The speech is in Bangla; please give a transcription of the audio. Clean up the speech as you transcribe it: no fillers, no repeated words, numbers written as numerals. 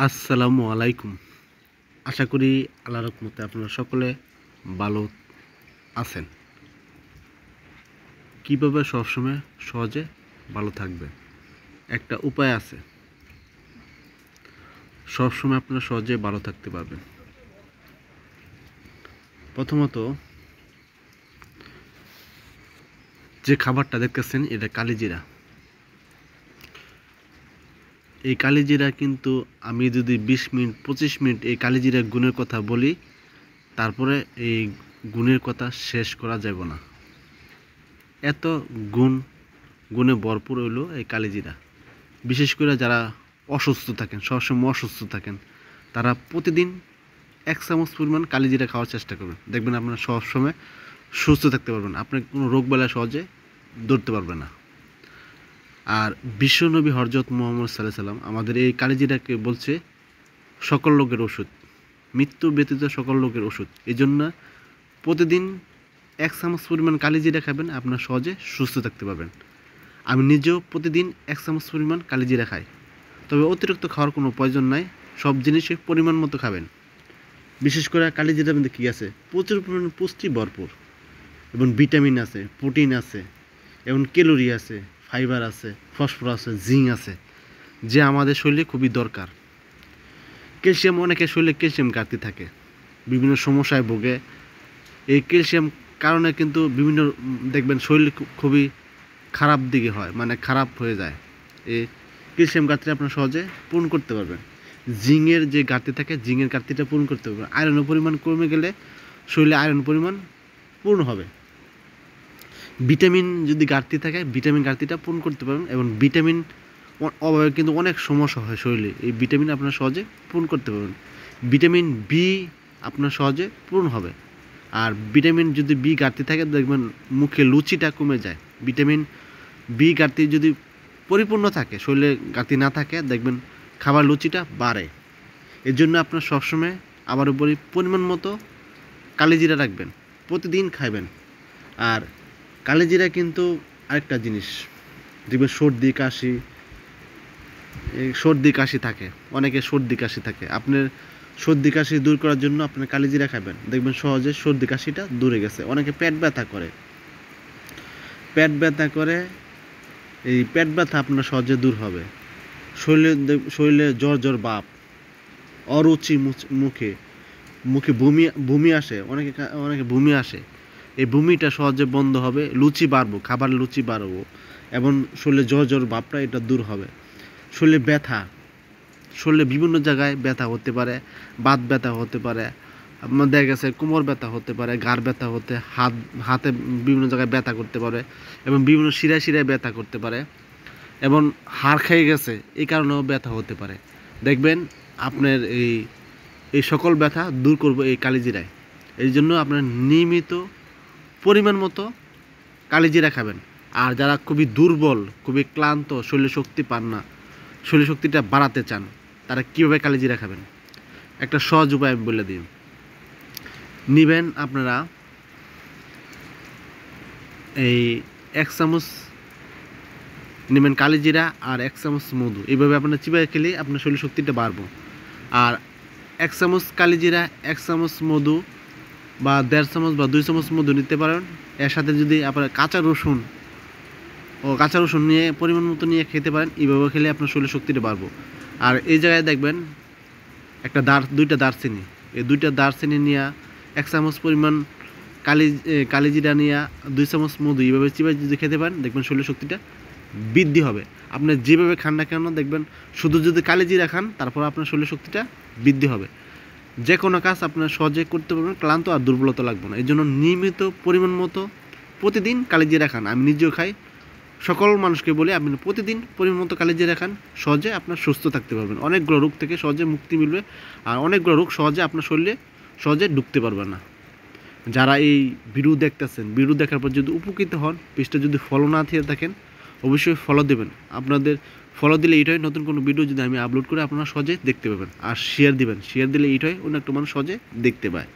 আসসালামু আলাইকুম। আশা করি আল্লাহর রহমতে আপনারা সকলে ভালো আছেন। কীভাবে সবসময় সহজে ভালো থাকবেন, একটা উপায় আছে। সবসময় আপনারা সহজে ভালো থাকতে পারবেন। প্রথমত, যে খাবারটা দেখতেছেন এটা কালিজিরা। এই কালিজিরা কিন্তু আমি যদি 20 মিনিট 25 মিনিট এই কালিজিরার গুণের কথা বলি, তারপরে এই গুণের কথা শেষ করা যাবে না। এত গুণে ভরপুর হইল এই কালিজিরা। বিশেষ করে যারা অসুস্থ থাকেন, সবসময় অসুস্থ থাকেন, তারা প্রতিদিন 1 চামচ পরিমাণ কালিজিরা খাওয়ার চেষ্টা করবেন। দেখবেন আপনারা সবসময় সুস্থ থাকতে পারবেন, আপনার কোনো রোগবালাই সহজে ধরতে পারবে না। আর বিশ্বনবী হযরত মুহাম্মদ সাল্লাল্লাহু আলাইহি সাল্লাম আমাদের এই কালিজিরাকে বলছে সকল রোগের ওষুধ, মৃত্যু ব্যতীত সকল রোগের ওষুধ। এই জন্য প্রতিদিন 1 চামচ পরিমাণ কালিজিরা খাবেন, আপনার সহজে সুস্থ থাকতে পারবেন। আমি নিজেও প্রতিদিন 1 চামচ পরিমাণ কালিজিরা খাই, তবে অতিরিক্ত খাওয়ার কোনো প্রয়োজন নাই। সব জিনিসে পরিমাণ মতো খাবেন। বিশেষ করে কালিজিরার মধ্যে কী আছে, প্রচুর পরিমাণে পুষ্টি ভরপুর, এবং ভিটামিন আছে, প্রোটিন আছে, এবং ক্যালোরি আছে, ফাইবার আছে, ফসফরাস আছে, জিঙ্ক আছে, যে আমাদের শরীরে খুবই দরকার। ক্যালসিয়াম, অনেকের শরীরে ক্যালসিয়াম ঘাটতি থাকে, বিভিন্ন সমস্যায় ভোগে। এই ক্যালসিয়াম কারণে কিন্তু বিভিন্ন দেখবেন শরীর খুবই খারাপ দিকে হয়, মানে খারাপ হয়ে যায়। এই ক্যালসিয়াম ঘাটতি আপনারা সহজে পূরণ করতে পারবেন। জিঙ্কের যে ঘাটতি থাকে, জিঙ্কের ঘাটতিটা পূরণ করতে পারবেন। আয়রনের পরিমাণ কমে গেলে শরীরে আয়রন পরিমাণ পূর্ণ হবে। ভিটামিন যদি ঘাটতি থাকে, ভিটামিন ঘাটতিটা পূরণ করতে পারবেন। এবং ভিটামিন অভাবে কিন্তু অনেক সমস্যা হয় শরীরে, এই ভিটামিন আপনারা সহজে পূরণ করতে পারবেন। ভিটামিন বি আপনার সহজে পূরণ হবে। আর ভিটামিন যদি বি ঘাটতি থাকে, দেখবেন মুখে লুচিটা কমে যায়। ভিটামিন বি ঘাটতি যদি পরিপূর্ণ থাকে, শরীরে ঘাটতি না থাকে, দেখবেন খাবার লুচিটা বাড়ে। এর জন্য আপনার সবসময় আবার উপরে পরিমাণ মতো কালিজিরা রাখবেন, প্রতিদিন খাইবেন। আর কালিজিরা কিন্তু আরেকটা জিনিস, দেখবেন সর্দি কাশি থাকে, অনেকে সর্দি কাশি থাকে। আপনার সর্দি কাশি দূর করার জন্য আপনার কালিজিরা খাবেন, দেখবেন সহজে সর্দি কাশিটা দূরে গেছে। অনেকে পেট ব্যথা করে, এই পেট ব্যথা আপনার সহজে দূর হবে। শরীরে জ্বর ভাব, অরুচি, মুখে বমি আসে, অনেকে বমি আসে, এই বমিটা সহজে বন্ধ হবে। খাবার লুচি বাড়বো, এবং শরীরে জ্বর ভাবটা এটা দূর হবে। শরীরে বিভিন্ন জায়গায় ব্যথা হতে পারে, বাত ব্যথা হতে পারে, আপনার দেখা গেছে কোমর ব্যথা হতে পারে, ঘাড় ব্যথা হাতে বিভিন্ন জায়গায় ব্যথা করতে পারে, এবং বিভিন্ন শিরায় ব্যথা করতে পারে, এবং হাড় খেয়ে গেছে এই কারণেও ব্যথা হতে পারে। দেখবেন আপনার এই সকল ব্যথা দূর করবো এই কালিজিরায়। এই জন্য আপনার নিয়মিত পরিমাণ মতো কালিজিরা খাবেন। আর যারা খুবই দুর্বল, খুবই ক্লান্ত, শরীরে শক্তি পান না, শরীর শক্তিটা বাড়াতে চান, তারা কীভাবে কালিজিরা খাবেন, একটা সহজ উপায় আমি বলে দিই। নেবেন আপনারা এই 1 চামচ নেবেন কালিজিরা আর 1 চামচ মধু। এইভাবে আপনার চিবাই খেলে আপনার শরীর শক্তিটা বাড়বো। আর 1 চামচ কালিজিরা, 1 চামচ মধু, বা 1.5 চামচ বা 2 চামচ মধু নিতে পারেন। এর সাথে যদি আপনার কাঁচা রসুন নিয়ে পরিমাণ মতো নিয়ে খেতে পারেন, এইভাবে খেলে আপনার শরীর শক্তিটা বাড়বো। আর এই জায়গায় দেখবেন দুইটা দারচিনি, এই দুইটা দারচিনি নিয়ে 1 চামচ পরিমাণ কালিজিরা নিয়ে 2 চামচ মধু, এইভাবে চিবাই যদি খেতে পারেন, দেখবেন শরীর শক্তিটা বৃদ্ধি হবে। আপনি যেভাবে খান না কেন, দেখবেন শুধু যদি কালিজিরা খান, তারপর আপনার শরীর শক্তিটা বৃদ্ধি হবে। যে কোনো কাজ আপনার সহজে করতে পারবেন, ক্লান্ত আর দুর্বলতা লাগবে না। এই জন্য নিয়মিত পরিমাণ মতো প্রতিদিন কালিজিরা খান। আমি নিজেও খাই, সকল মানুষকে বলি আপনি প্রতিদিন পরিমাণ মতো কালিজিরা খান, সহজে আপনার সুস্থ থাকতে পারবেন। অনেকগুলো রোগ থেকে সহজে মুক্তি মিলবে, আর অনেকগুলো রোগ সহজে আপনার শরীরে সহজে ঢুকতে পারবে না। যারা এই ভিডিও দেখতেছেন, ভিডিও দেখার পর যদি উপকৃত হন, পেজটা যদি ফলো না দিয়ে থাকেন, অবশ্যই ফলো দেবেন। আপনাদের ফলো দিলে এইটাই নতুন কোনো ভিডিও যদি আমি আপলোড করে আপনারা সহজে দেখতে পাবেন। আর শেয়ার দিবেন, শেয়ার দিলে এইটাই অন্য একটা মানুষ সহজে দেখতে পায়।